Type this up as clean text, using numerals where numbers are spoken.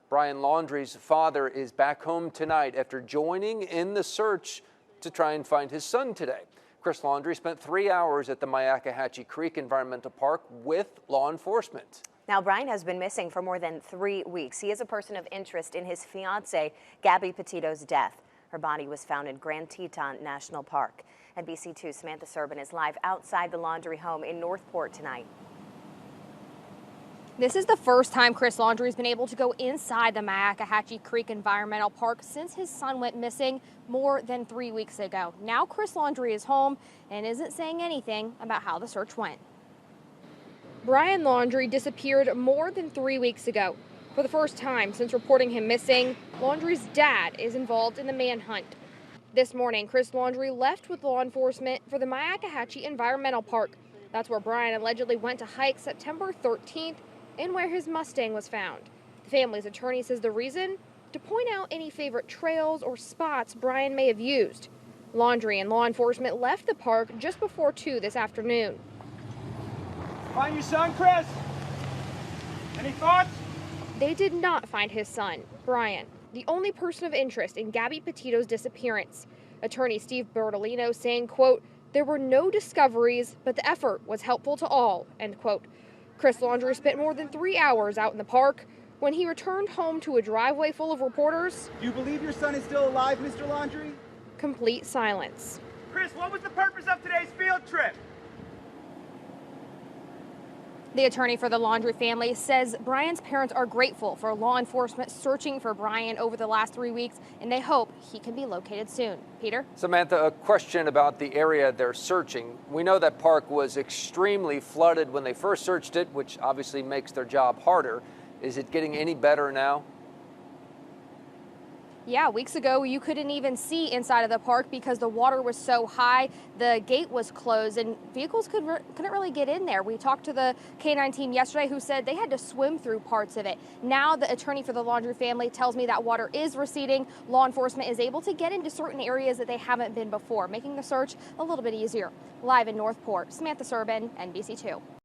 Brian Laundrie's father is back home tonight after joining in the search to try and find his son today. Chris Laundrie spent 3 hours at the Myakkahatchee Creek Environmental Park with law enforcement. Now, Brian has been missing for more than 3 weeks. He is a person of interest in his fiancée, Gabby Petito's death. Her body was found in Grand Teton National Park. NBC2's Samantha Serban is live outside the Laundrie home in Northport tonight. This is the first time Chris Laundrie has been able to go inside the Myakkahatchee Creek Environmental Park since his son went missing more than 3 weeks ago. Now Chris Laundrie is home and isn't saying anything about how the search went. Brian Laundrie disappeared more than 3 weeks ago. For the first time since reporting him missing, Laundrie's dad is involved in the manhunt. This morning, Chris Laundrie left with law enforcement for the Myakkahatchee Environmental Park. That's where Brian allegedly went to hike September 13th and where his Mustang was found. The family's attorney says the reason? To point out any favorite trails or spots Brian may have used. Laundrie and law enforcement left the park just before 2 this afternoon. Find your son, Chris? Any thoughts? They did not find his son, Brian, the only person of interest in Gabby Petito's disappearance. Attorney Steve Bertolino saying, quote, "There were no discoveries, but the effort was helpful to all," end quote. Chris Laundrie spent more than 3 hours out in the park. When he returned home to a driveway full of reporters, Do you believe your son is still alive, Mr. Laundrie? complete silence. Chris, what was the purpose of today's field trip? The attorney for the Laundrie family says Brian's parents are grateful for law enforcement searching for Brian over the last 3 weeks, and they hope he can be located soon. Peter? Samantha, a question about the area they're searching. We know that park was extremely flooded when they first searched it, which obviously makes their job harder. Is it getting any better now? Yeah, weeks ago you couldn't even see inside of the park because the water was so high. The gate was closed and vehicles couldn't really get in there. We talked to the K-9 team yesterday who said they had to swim through parts of it. Now the attorney for the Laundrie family tells me that water is receding. Law enforcement is able to get into certain areas that they haven't been before, making the search a little bit easier. Live in Northport, Samantha Serban, NBC2.